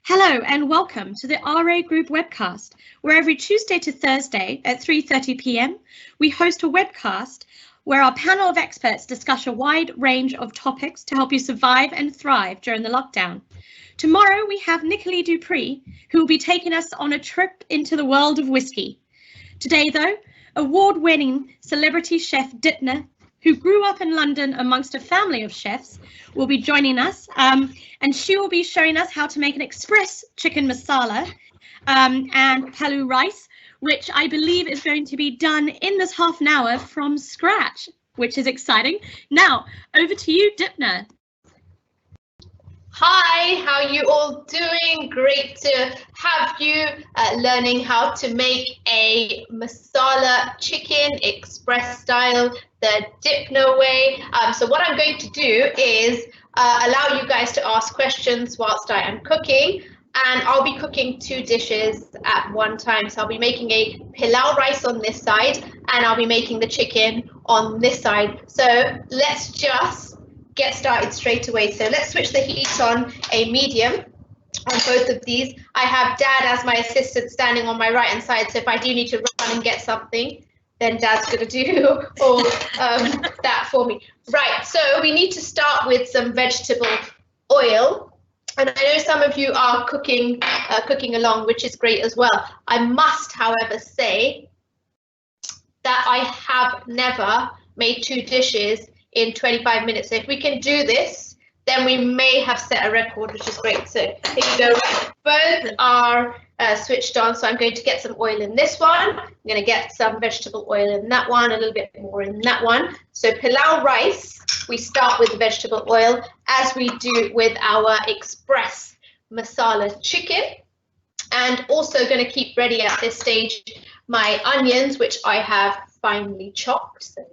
Hello and welcome to the RA Group Webcast, where every Tuesday to Thursday at 3:30 p.m. we host a webcast where our panel of experts discuss a wide range of topics to help you survive and thrive during the lockdown. Tomorrow we have Nicolie Dupree, who will be taking us on a trip into the world of whiskey. Today though, award-winning celebrity chef Dipna, who grew up in London amongst a family of chefs, will be joining us, and she will be showing us how to make an express chicken masala and pilau rice, which I believe is going to be done in this half an hour from scratch, which is exciting. Now, over to you, Dipna. Hi, how are you all doing? Great to have you learning how to make a masala chicken express style, the Dipna way. So what I'm going to do is allow you guys to ask questions whilst I am cooking, and I'll be cooking two dishes at one time. So I'll be making a pilau rice on this side and I'll be making the chicken on this side. So let's just get started straight away. So let's switch the heat on a medium on both of these. I have Dad as my assistant standing on my right hand side, so if I do need to run and get something, then Dad's going to do all that for me. Right, so we need to start with some vegetable oil, and I know some of you are cooking along, which is great as well. I must, however, say that I have never made two dishes in 25 minutes. So if we can do this, then we may have set a record, which is great. So here you go. Both are switched on. So I'm going to get some oil in this one. I'm going to get some vegetable oil in that one, a little bit more in that one. So pilau rice, we start with the vegetable oil as we do with our express masala chicken. And also going to keep ready at this stage my onions, which I have finely chopped. So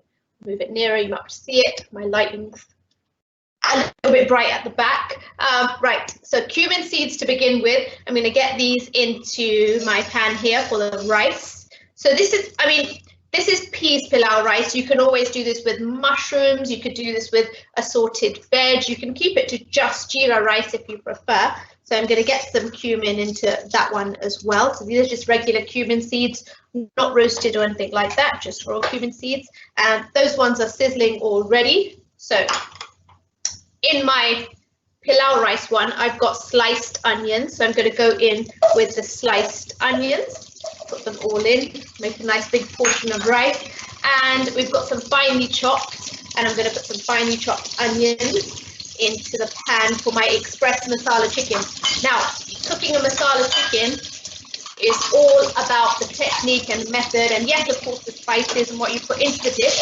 move it nearer, you might have to see it. My lighting's a little bit bright at the back. Right, so cumin seeds to begin with. I'm going to get these into my pan here for the rice. So this is, this is peas pilau rice. You can always do this with mushrooms. You could do this with assorted veg. You can keep it to just jeera rice if you prefer. So I'm going to get some cumin into that one as well. So these are just regular cumin seeds, not roasted or anything like that, just raw cumin seeds. And those ones are sizzling already. So in my pilau rice one, I've got sliced onions. So I'm going to go in with the sliced onions, put them all in, make a nice big portion of rice. And we've got some finely chopped, and I'm going to put some finely chopped onions into the pan for my express masala chicken. Now, cooking a masala chicken is all about the technique and method, and yes, of course, the spices and what you put into the dish,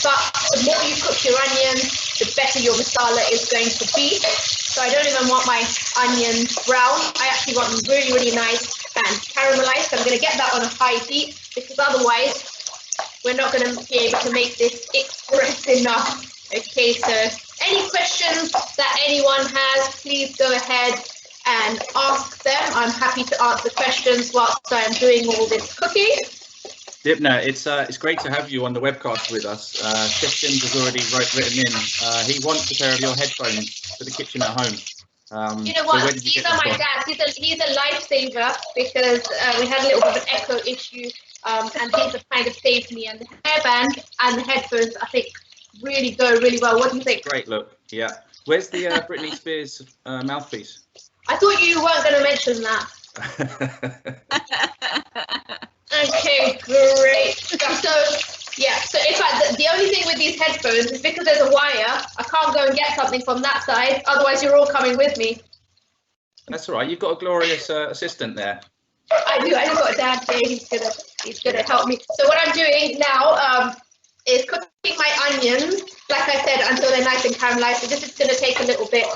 but the more you cook your onions, the better your masala is going to be. So I don't even want my onions brown. I actually want them really, really nice and caramelized. So I'm going to get that on a high heat, because otherwise we're not going to be able to make this express enough. Okay, so any questions that anyone has, please go ahead and ask them. I'm happy to answer questions whilst I'm doing all this cooking. Dipna, it's great to have you on the webcast with us. Chef Sims has already written in. He wants a pair of your headphones for the kitchen at home. You know what? So these are my dad's. He's a lifesaver, because we had a little bit of an echo issue, and these have kind of saved me. And the hairband and the headphones, I think, really go really well. What do you think? Great look. Yeah. Where's the Britney Spears mouthpiece? I thought you weren't going to mention that. Okay, great. So yeah, so in fact the only thing with these headphones is because there's a wire, I can't go and get something from that side, otherwise you're all coming with me. That's all right, you've got a glorious assistant there. I do. I just got Dad here. He's gonna help me. So what I'm doing now is cooking my onions, like I said, until they're nice and caramelized. So this is going to take a little bit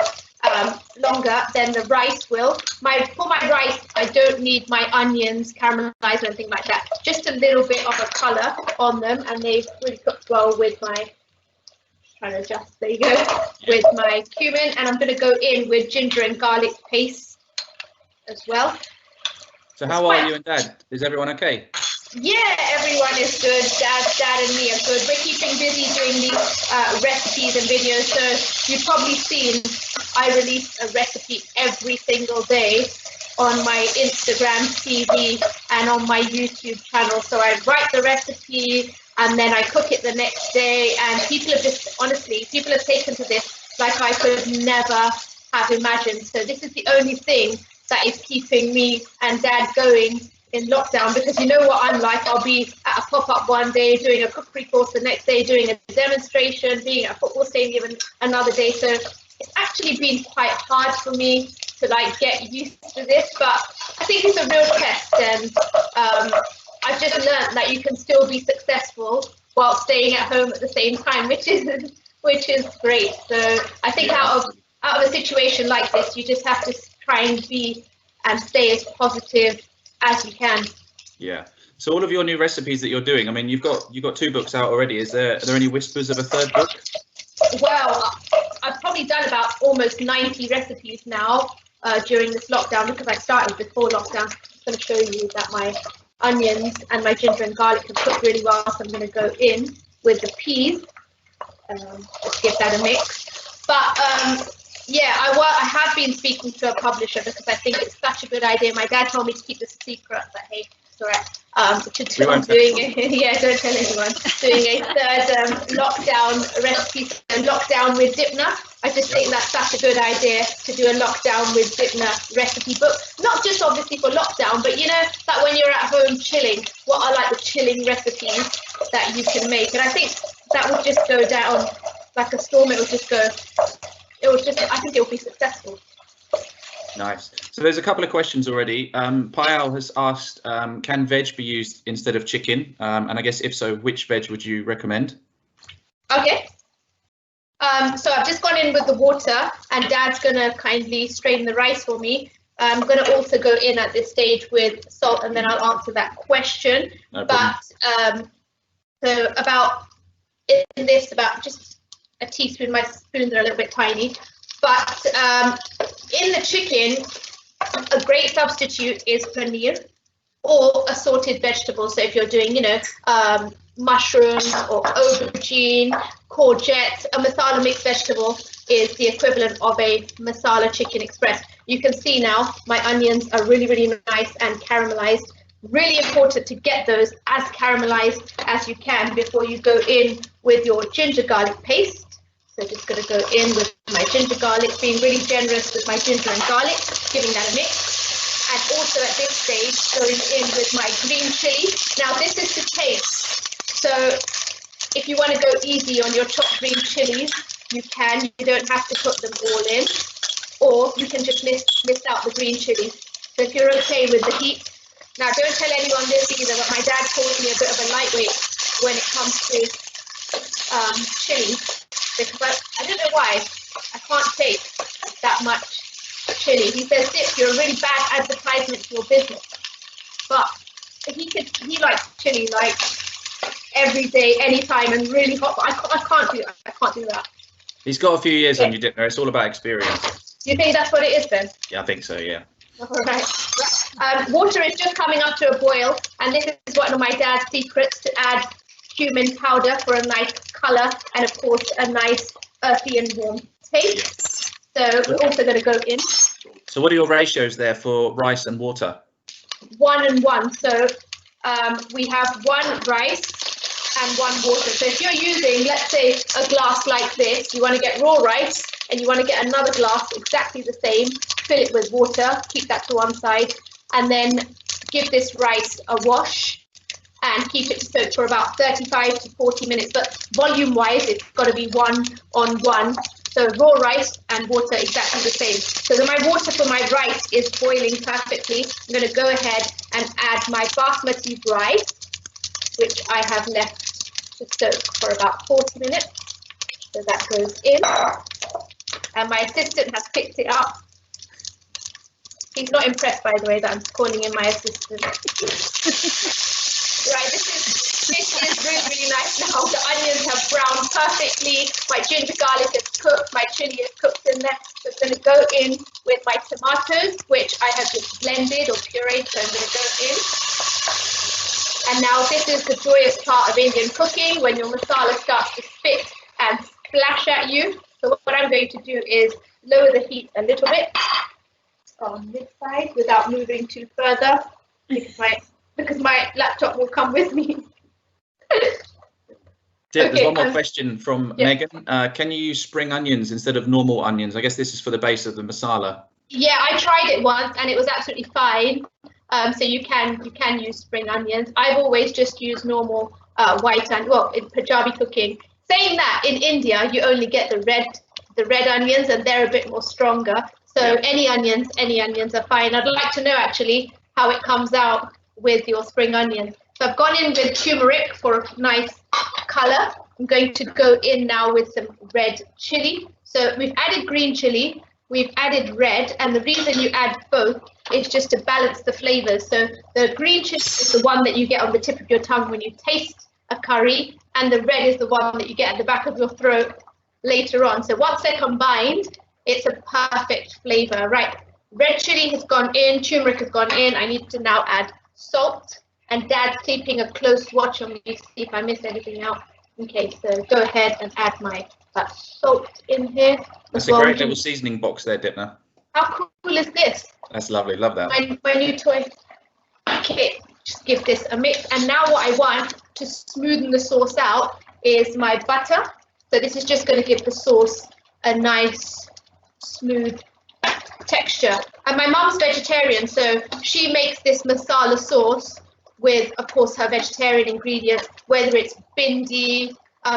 longer than the rice will. For my rice, I don't need my onions caramelized or anything like that. Just a little bit of a color on them, and they've really cooked well with my, trying to adjust, there you go, with my cumin. And I'm going to go in with ginger and garlic paste as well. So how are you and Dad? Is everyone okay? Yeah, everyone is good. Dad and me are good. We're keeping busy doing these recipes and videos. So you've probably seen I release a recipe every single day. on my Instagram TV and on my YouTube channel. So I write the recipe and then I cook it the next day, and people have just, honestly, people have taken to this like I could never have imagined. So this is the only thing that is keeping me and Dad going in lockdown, because you know what I'm like. I'll be at a pop-up one day doing a cookery course, the next day doing a demonstration, being at a football stadium another day. So it's actually been quite hard for me to like get used to this, but I think it's a real test, and I've just learned that you can still be successful while staying at home at the same time, which is great. So I think out of a situation like this, you just have to try and be and stay as positive as you can. Yeah. So all of your new recipes that you're doing, I mean, you've got 2 books out already. Are there any whispers of a 3rd book? Well, I've probably done about almost 90 recipes now during this lockdown, because I started before lockdown. I'm going to show you that my onions and my ginger and garlic have cooked really well, so I'm going to go in with the peas. Just give that a mix. But yeah, I have been speaking to a publisher because I think it's such a good idea. My dad told me to keep this a secret, but hey, it's all right. I'm doing yeah, don't tell anyone. Doing a 3rd lockdown recipe, lockdown with Dipna. I just think that's such a good idea to do a lockdown with Dipna recipe book. Not just obviously for lockdown, but you know that when you're at home chilling, what are like the chilling recipes that you can make? And I think that would just go down like a storm. It would just go. I think it'll be successful. Nice. So there's a couple of questions already. Payal has asked, can veg be used instead of chicken? And I guess if so, which veg would you recommend? Okay. So I've just gone in with the water, and Dad's going to kindly strain the rice for me. I'm going to also go in at this stage with salt, and then I'll answer that question. No problem. But so about just a teaspoon. My spoons are a little bit tiny, but in the chicken, a great substitute is paneer or assorted vegetables. So if you're doing, you know, mushrooms or aubergine, courgette, a masala mixed vegetable is the equivalent of a masala chicken express. You can see now my onions are really, really nice and caramelized. Really important to get those as caramelized as you can before you go in with your ginger garlic paste. So just going to go in with my ginger garlic, being really generous with my ginger and garlic, giving that a mix. And also at this stage, going in with my green chili. Now this is to taste. So if you want to go easy on your chopped green chilies, you can. You don't have to put them all in. Or you can just list out the green chilies. So if you're okay with the heat. Now don't tell anyone this either, but my dad calls me a bit of a lightweight when it comes to chili. Because I don't know why, I can't take that much chili. He says, Dip, you're a really bad advertisement to your business. But he likes chili like every day, anytime, and really hot. But I can't do that. I can't do that. He's got a few years on you, Dipna. It's all about experience. Do you think that's what it is, Ben? Yeah, I think so, yeah. All right. Water is just coming up to a boil, and this is one of my dad's secrets, to add cumin powder for a nice colour, and of course a nice earthy and warm taste. So we're also going to go in. So what are your ratios there for rice and water? 1 and 1. So we have 1 rice and 1 water. So if you're using, let's say, a glass like this, you want to get raw rice and you want to get another glass exactly the same, fill it with water, keep that to one side, and then give this rice a wash and keep it to soak for about 35 to 40 minutes. But volume-wise, it's got to be 1 on 1. So raw rice and water exactly the same. So then my water for my rice is boiling perfectly. I'm going to go ahead and add my basmati rice, which I have left to soak for about 40 minutes. So that goes in. And my assistant has picked it up. He's not impressed, by the way, that I'm calling him my assistant. Right, this is really, really nice now. The onions have browned perfectly. My ginger garlic is cooked. My chili is cooked in there. So I'm going to go in with my tomatoes, which I have just blended or pureed. So I'm going to go in. And now this is the joyous part of Indian cooking, when your masala starts to spit and splash at you. So what I'm going to do is lower the heat a little bit. on this side without moving too further because my laptop will come with me. Dip, there's one more question from Megan. Can you use spring onions instead of normal onions? I guess this is for the base of the masala. Yeah, I tried it once and it was absolutely fine. So you can use spring onions. I've always just used normal white onion. Well, in Punjabi cooking. Saying that, in India you only get the red onions and they're a bit more stronger. So any onions are fine. I'd like to know actually how it comes out with your spring onions. So I've gone in with turmeric for a nice color. I'm going to go in now with some red chili. So we've added green chili, we've added red, and the reason you add both is just to balance the flavors. So the green chili is the one that you get on the tip of your tongue when you taste a curry, and the red is the one that you get at the back of your throat later on. So once they're combined, it's a perfect flavor. Right, red chili has gone in, turmeric has gone in. I need to now add salt, and Dad's keeping a close watch on me to see if I miss anything out. Okay, so go ahead and add my salt in here. That's a great little seasoning box there, Dipna. How cool is this? That's lovely, love that. My new toy. Okay, just give this a mix. And now what I want to smoothen the sauce out is my butter. So this is just going to give the sauce a nice smooth texture. And my mum's vegetarian, so she makes this masala sauce with, of course, her vegetarian ingredients, whether it's bindi,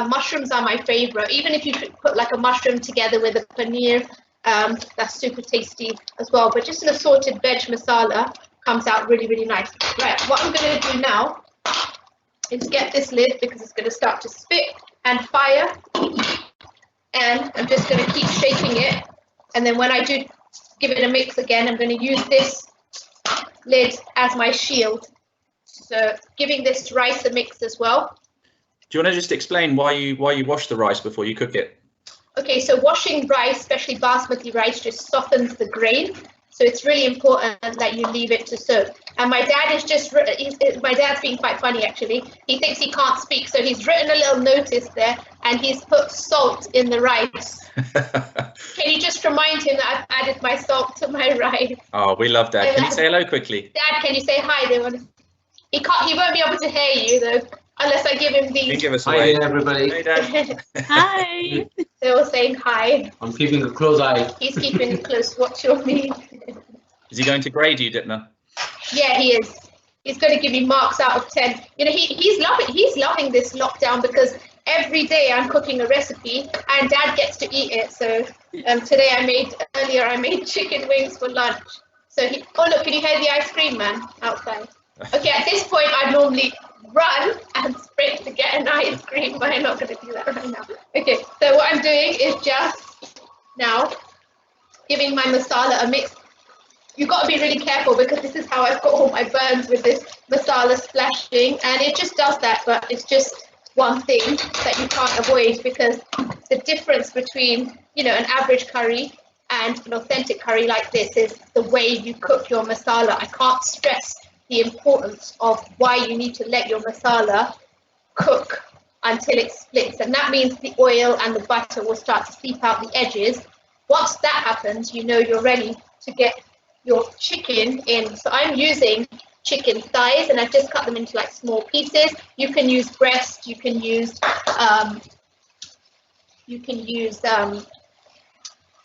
mushrooms are my favorite. Even if you put like a mushroom together with a paneer, that's super tasty as well. But just an assorted veg masala comes out really, really nice. Right, what I'm going to do now is get this lid because it's going to start to spit and fire. And I'm just going to keep shaking it. And then when I do give it a mix again, I'm going to use this lid as my shield. So giving this rice a mix as well. Do you want to just explain why you wash the rice before you cook it? Okay, so washing rice, especially basmati rice, just softens the grain. So it's really important that you leave it to soak. And my dad is my dad's being quite funny actually. He thinks he can't speak, so he's written a little notice there and he's put salt in the rice. Can you just remind him that I've added my salt to my rice? Oh, we love that. Can you say hello quickly? Dad, can you say hi? He won't be able to hear you though, unless I give him these. Can you give us hi everybody. Hey, Dad. Hi. They're all saying hi. I'm keeping a close eye. He's keeping a close watch on me. Is he going to grade you, Dipna? Yeah, he is. He's going to give me marks out of 10. You know, he's loving this lockdown because every day I'm cooking a recipe and Dad gets to eat it. So today I made chicken wings for lunch. So oh look, can you hear the ice cream man outside? Okay, at this point I'd normally run and sprint to get an ice cream, but I'm not going to do that right now. Okay, so what I'm doing is just now giving my masala a mix. You've got to be really careful because this is how I've got all my burns with this masala splashing, and it just does that, but it's just one thing that you can't avoid because the difference between, you know, an average curry and an authentic curry like this is the way you cook your masala. I can't stress the importance of why you need to let your masala cook until it splits, and that means the oil and the butter will start to seep out the edges. Once that happens, you know you're ready to get your chicken in. So I'm using chicken thighs and I've just cut them into like small pieces. You can use breast, you can use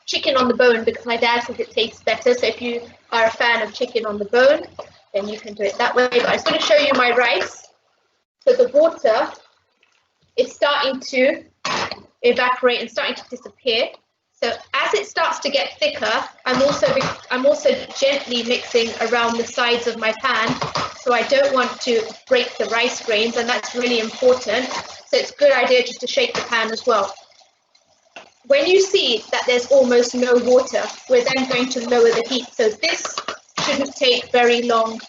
chicken on the bone because my dad says it tastes better. So if you are a fan of chicken on the bone, then you can do it that way. But I'm just going to show you my rice. So the water is starting to evaporate and starting to disappear. So as it starts to get thicker, I'm also gently mixing around the sides of my pan, so I don't want to break the rice grains, and that's really important. So it's a good idea just to shake the pan as well. When you see that there's almost no water, we're then going to lower the heat. So this shouldn't take very long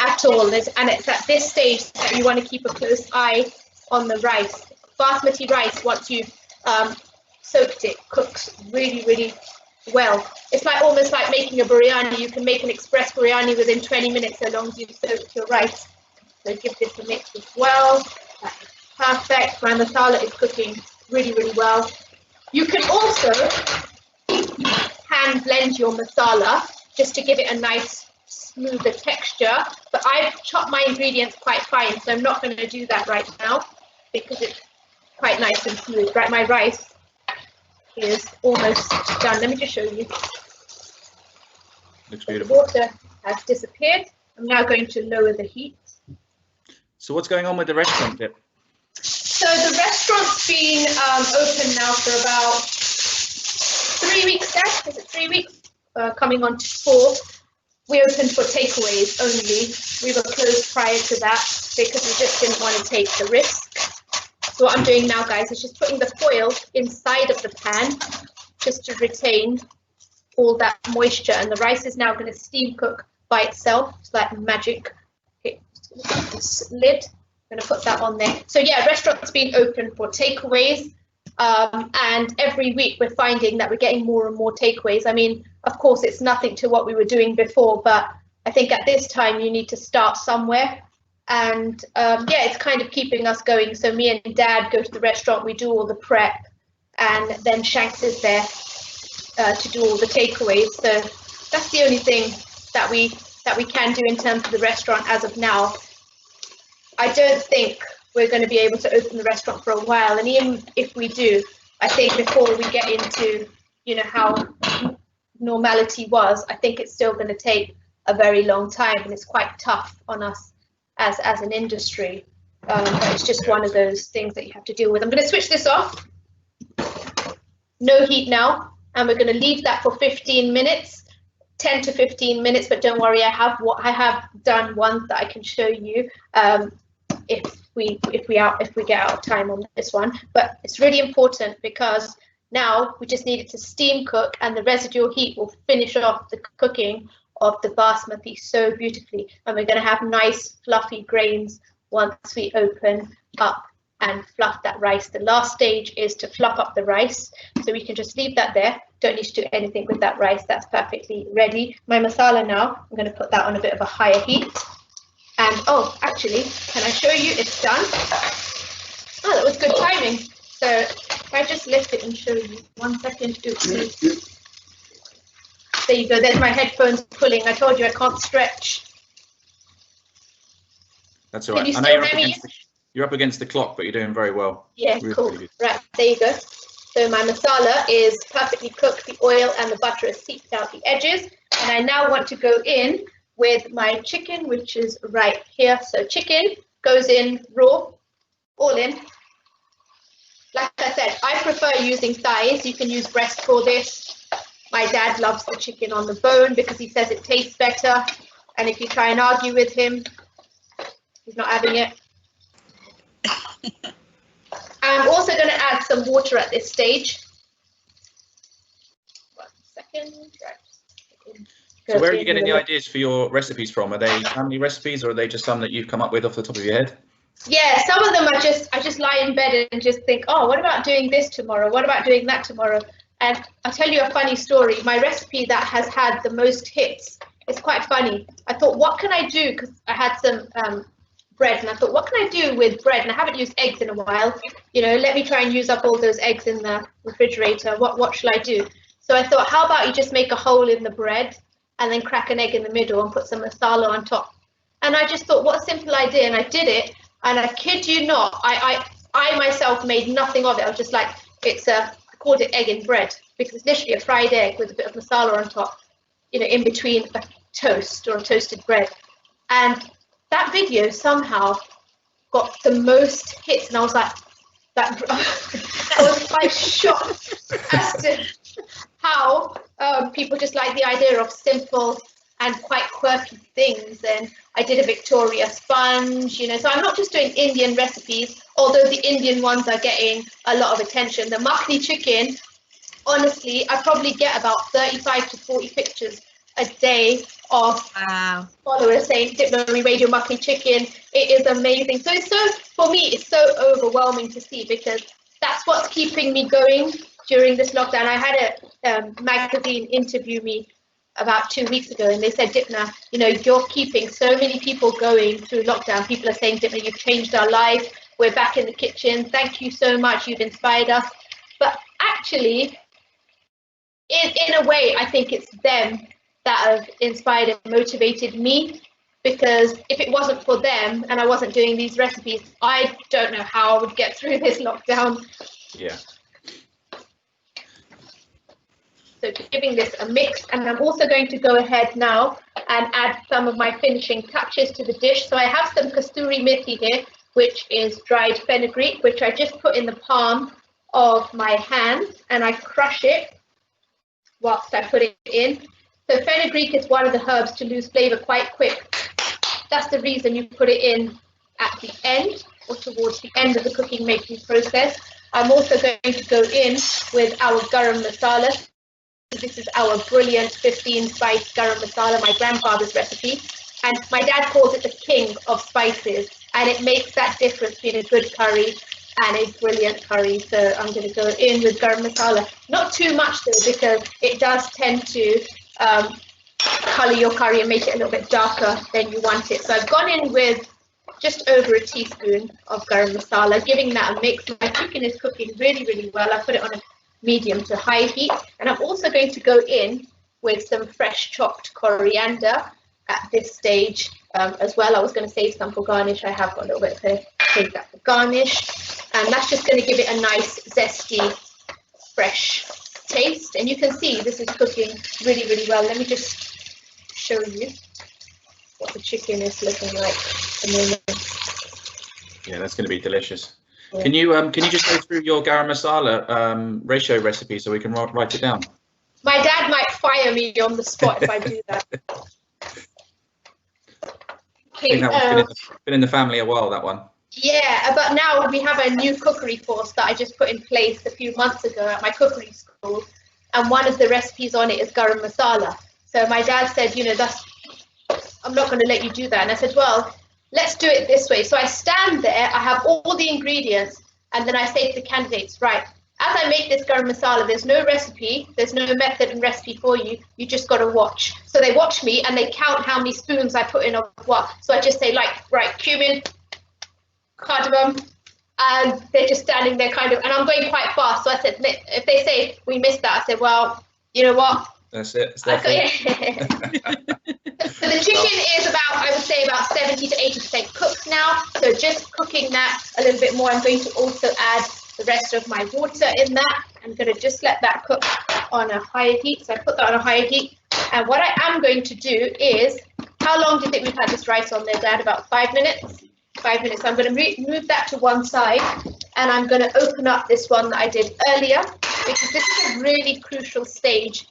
at all, and it's at this stage that you want to keep a close eye on the rice. Basmati rice, once you've soaked it, cooks really, really well. It's like almost like making a biryani. You can make an express biryani within 20 minutes so long as you've soaked your rice. So give this a mix as well. That's perfect. My masala is cooking really, really well. You can also hand blend your masala just to give it a nice smoother texture. But I've chopped my ingredients quite fine, so I'm not going to do that right now because it's quite nice and smooth. Right, my rice is almost done. Let me just show you. Looks The beautiful. water has disappeared. I'm now going to lower the heat. So what's going on with the restaurant, Dip? So the restaurant's been open now for about 3 weeks now. Is it 3 weeks? Coming on to 4. We opened for takeaways only. We were closed prior to that because we just didn't want to take the risk. So what I'm doing now, guys, is just putting the foil inside of the pan just to retain all that moisture. And the rice is now going to steam cook by itself. It's like magic. Okay, this lid. I'm going to put that on there. So yeah, restaurant's been open for takeaways. And every week we're finding that we're getting more and more takeaways. I mean, of course, it's nothing to what we were doing before, but I think at this time you need to start somewhere. And yeah, it's kind of keeping us going. So me and Dad go to the restaurant, we do all the prep, and then Shanks is there to do all the takeaways. So that's the only thing that we can do in terms of the restaurant as of now. I don't think we're going to be able to open the restaurant for a while, and even if we do, I think before we get into, you know, how normality was, I think it's still going to take a very long time, and it's quite tough on us as an industry. But it's just one of those things that you have to deal with. I'm going to switch this off. No heat now, and we're going to leave that for 15 minutes, 10 to 15 minutes. But don't worry, I have done one that I can show you if we get out of time on this one. But it's really important because now we just need it to steam cook, and the residual heat will finish off the cooking of the basmati so beautifully, and we're going to have nice fluffy grains once we open up and fluff that rice. The last stage is to fluff up the rice, so we can just leave that there. Don't need to do anything with that rice. That's perfectly ready. My masala now, I'm going to put that on a bit of a higher heat. And oh, actually, can I show you it's done? Oh, that was good timing. So if I just lift it and show you, 1 second. Oops. There you go, there's my headphones pulling. I told you I can't stretch. That's all right. Can you I know still you're up against the clock, but you're doing very well. Yeah, really, cool. really Right, there you go. So my masala is perfectly cooked. The oil and the butter has seeped out the edges. And I now want to go in with my chicken, which is right here. So chicken goes in raw, all in. Like I said, I prefer using thighs. You can use breast for this. My dad loves the chicken on the bone because he says it tastes better. And if you try and argue with him, he's not having it. I'm also going to add some water at this stage. 1 second. Right. So where are you getting the ideas for your recipes from? Are they family recipes, or are they just some that you've come up with off the top of your head? Yeah, some of them I just lie in bed and just think, oh, what about doing this tomorrow? What about doing that tomorrow? And I'll tell you a funny story. My recipe that has had the most hits is quite funny. I thought, what can I do? Because I had some bread, and I thought, what can I do with bread? And I haven't used eggs in a while. You know, let me try and use up all those eggs in the refrigerator. What shall I do? So I thought, how about you just make a hole in the bread and then crack an egg in the middle and put some masala on top. And I just thought, what a simple idea. And I did it. And I kid you not, I myself made nothing of it. I was just like, I called it egg in bread because it's literally a fried egg with a bit of masala on top, you know, in between a toast or a toasted bread. And that video somehow got the most hits. And I was like, I was quite shocked as to how people just like the idea of simple and quite quirky things. And I did a Victoria sponge, you know, so I'm not just doing Indian recipes, although the Indian ones are getting a lot of attention. The makhni chicken, honestly, I probably get about 35 to 40 pictures a day of followers saying, Dipna, we made your makhni chicken. It is amazing. So for me, it's so overwhelming to see because that's what's keeping me going during this lockdown. I had a magazine interview me about 2 weeks ago, and they said, Dipna, you know, you're keeping so many people going through lockdown. People are saying, Dipna, you've changed our life. We're back in the kitchen. Thank you so much. You've inspired us. But actually, in a way, I think it's them that have inspired and motivated me, because if it wasn't for them and I wasn't doing these recipes, I don't know how I would get through this lockdown. Yeah. So giving this a mix, and I'm also going to go ahead now and add some of my finishing touches to the dish. So I have some kasturi methi here, which is dried fenugreek, which I just put in the palm of my hand and I crush it whilst I put it in. So fenugreek is one of the herbs to lose flavour quite quick. That's the reason you put it in at the end or towards the end of the cooking making process. I'm also going to go in with our garam masala. This is our brilliant 15 spice garam masala, my grandfather's recipe. And my dad calls it the king of spices. And it makes that difference between a good curry and a brilliant curry. So I'm going to go in with garam masala. Not too much though, because it does tend to colour your curry and make it a little bit darker than you want it. So I've gone in with just over a teaspoon of garam masala, giving that a mix. My chicken is cooking really, really well. I put it on a medium to high heat, and I'm also going to go in with some fresh chopped coriander at this stage as well. I was going to save some for garnish. I have got a little bit to save that for garnish, and that's just going to give it a nice zesty fresh taste. And you can see this is cooking really, really well. Let me just show you what the chicken is looking like at the moment. Yeah, that's going to be delicious. Can you just go through your garam masala ratio recipe so we can write it down? My dad might fire me on the spot if I do that. Okay, been in the family a while, that one. Yeah, but now we have a new cookery course that I just put in place a few months ago at my cookery school, and one of the recipes on it is garam masala. So my dad said, you know, I'm not going to let you do that. And I said, well, let's do it this way. So I stand there, I have all the ingredients, and then I say to the candidates, right, as I make this garam masala, there's no recipe, there's no method and recipe for you, you just got to watch. So they watch me and they count how many spoons I put in of what. So I just say, like, right, cumin, cardamom, and they're just standing there kind of, and I'm going quite fast. So I said, if they say we missed that, I said, well, you know what? That's it. So the chicken is about, I would say, about 70 to 80% cooked now. So just cooking that a little bit more. I'm going to also add the rest of my water in that. I'm going to just let that cook on a higher heat. So I put that on a higher heat. And what I am going to do is, how long do you think we've had this rice on there, Dad? About 5 minutes? 5 minutes. So I'm going to move that to one side, and I'm going to open up this one that I did earlier, because this is a really crucial stage.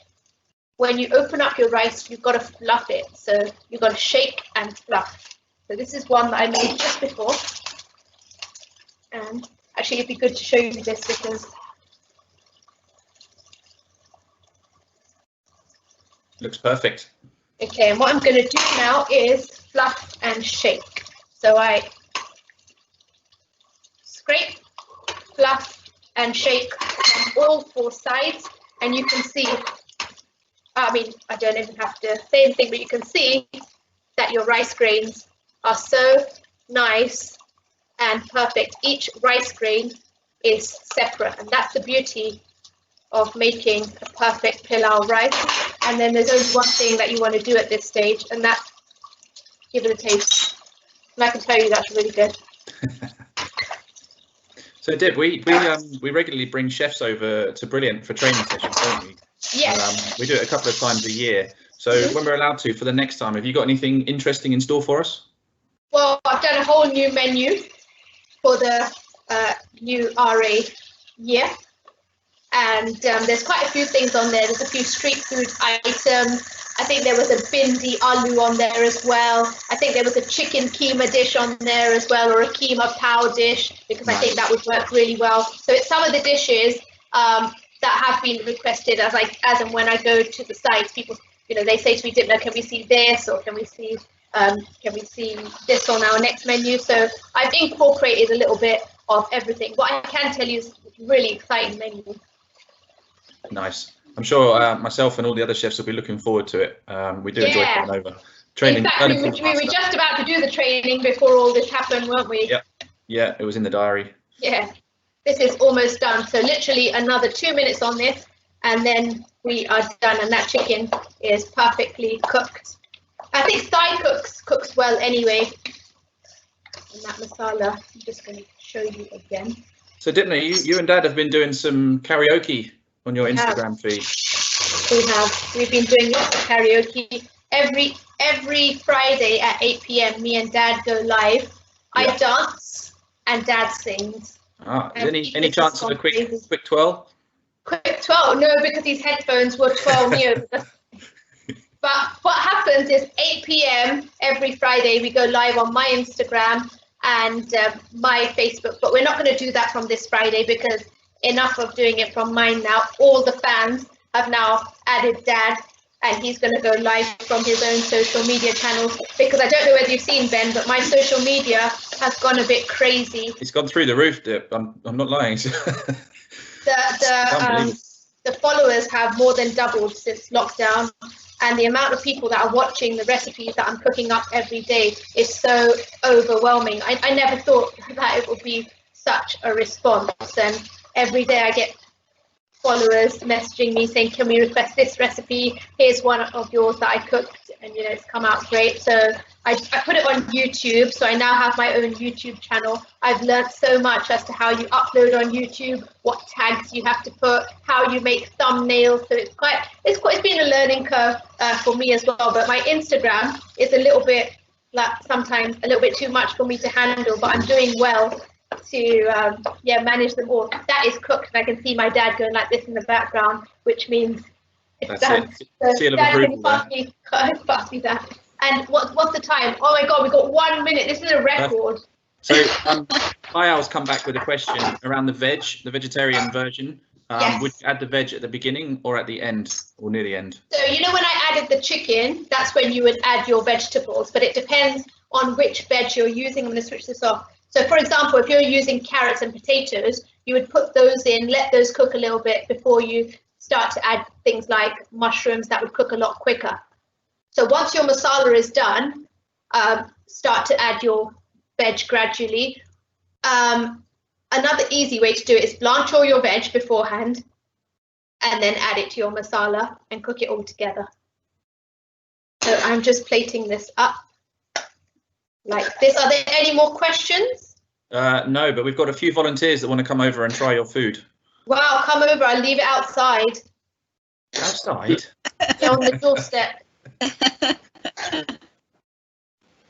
When you open up your rice, you've got to fluff it. So you've got to shake and fluff. So this is one that I made just before. And actually, it'd be good to show you this because looks perfect. Okay, and what I'm going to do now is fluff and shake. So I scrape, fluff, and shake on all four sides, and you can see, I mean, I don't even have to say anything, but you can see that your rice grains are so nice and perfect. Each rice grain is separate, and that's the beauty of making a perfect pilau rice. And then there's only one thing that you want to do at this stage, and that's give it a taste. And I can tell you that's really good. So Dip, we regularly bring chefs over to Brilliant for training sessions, don't we? Yes. We do it a couple of times a year. So when we're allowed to, for the next time, have you got anything interesting in store for us? Well, I've done a whole new menu for the new RA year. And there's quite a few things on there. There's a few street food items. I think there was a bindi aloo on there as well. I think there was a chicken keema dish on there as well, or a keema pao dish, because I think that would work really well. So it's some of the dishes that have been requested as and when I go to the sites. People, you know, they say to me, Dipna, can we see this, or can we see this on our next menu? So I've incorporated a little bit of everything. What I can tell you is a really exciting menu. Nice. I'm sure myself and all the other chefs will be looking forward to it. We do enjoy coming over. Training. In fact, we were just about to do the training before all this happened, weren't we? Yep. Yeah, it was in the diary. Yeah. This is almost done. So literally another 2 minutes on this, and then we are done, and that chicken is perfectly cooked. I think thigh cooks well anyway. And that masala, I'm just going to show you again. So Dipna, you and Dad have been doing some karaoke on your Instagram feed. We have. We've been doing lots of karaoke. Every Friday at 8 p.m. me and Dad go live. Yeah. I dance and Dad sings. Any chance of a quick twirl? Quick twirl? No, because these headphones will twirl me over. But what happens is 8 p.m. every Friday we go live on my Instagram and my Facebook. But we're not going to do that from this Friday because enough of doing it from mine now. All the fans have now added Dad, and he's going to go live from his own social media channels, because I don't know whether you've seen, Ben, but my social media has gone a bit crazy. It's gone through the roof, Dip. I'm not lying. The followers have more than doubled since lockdown, and the amount of people that are watching the recipes that I'm cooking up every day is so overwhelming. I never thought that it would be such a response, and every day I get followers messaging me saying, can we request this recipe? Here's one of yours that I cooked, and you know, it's come out great. So I put it on YouTube, so I now have my own YouTube channel. I've learned so much as to how you upload on YouTube, what tags you have to put, how you make thumbnails. So it's been a learning curve for me as well. But my Instagram is a little bit, like, sometimes a little bit too much for me to handle, but I'm doing well to manage them all. That is cooked, and I can see my dad going like this in the background, which means it's done. So Dad, can you pass me that? And what's the time? Oh my God, we got 1 minute. This is a record. So Ayal's come back with a question around the vegetarian version. Yes. Would you add the veg at the beginning or at the end, or near the end? So you know, when I added the chicken, that's when you would add your vegetables, but it depends on which veg you're using. I'm going to switch this off. So for example, if you're using carrots and potatoes, you would put those in, let those cook a little bit before you start to add things like mushrooms that would cook a lot quicker. So once your masala is done, start to add your veg gradually. Another easy way to do it is blanch all your veg beforehand and then add it to your masala and cook it all together. So I'm just plating this up like this. Are there any more questions? No, but we've got a few volunteers that want to come over and try your food. Wow, come over. I'll leave it outside. Outside? Yeah, on the doorstep.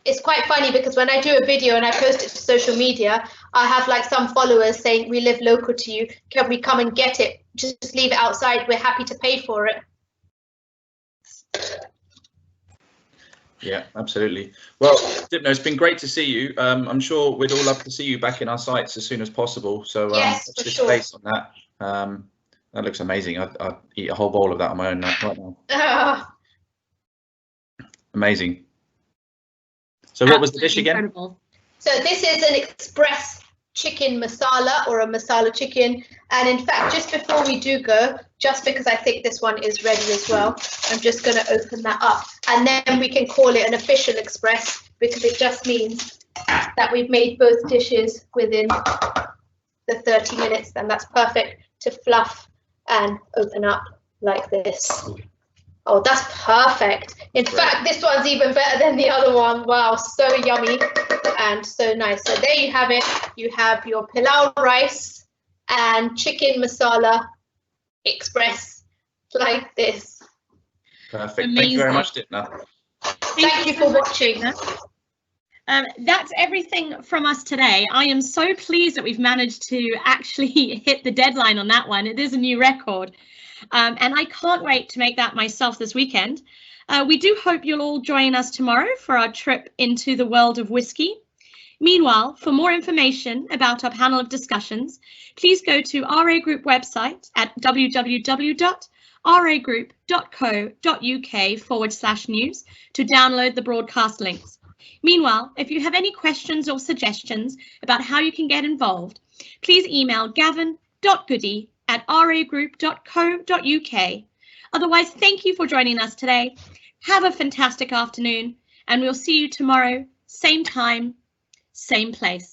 It's quite funny because when I do a video and I post it to social media, I have like some followers saying, we live local to you, can we come and get it? Just leave it outside, we're happy to pay for it. Yeah, absolutely. Well, Dipna, it's been great to see you. I'm sure we'd all love to see you back in our sites as soon as possible. So yes, watch this space on that. That looks amazing. I'd eat a whole bowl of that on my own right now. Amazing. So what was the dish again? Incredible. So this is an express chicken masala, or a masala chicken. And in fact, just before we do go, just because I think this one is ready as well, I'm just going to open that up. And then we can call it an official express, because it just means that we've made both dishes within the 30 minutes. And that's perfect to fluff and open up like this. Oh, that's perfect. In fact, this one's even better than the other one. Wow, so yummy and so nice. So there you have it. You have your pilau rice and chicken masala express like this. Perfect. Amazing. Thank you very much, Dipna. Thank you for watching. That's everything from us today. I am so pleased that we've managed to actually hit the deadline on that one. It is a new record. And I can't wait to make that myself this weekend. We do hope you'll all join us tomorrow for our trip into the world of whiskey. Meanwhile, for more information about our panel of discussions, please go to RA Group website at www.ragroup.co.uk/news to download the broadcast links. Meanwhile, if you have any questions or suggestions about how you can get involved, please email gavin.goody@ragroup.co.uk. Otherwise, thank you for joining us today. Have a fantastic afternoon, and we'll see you tomorrow, same time, same place.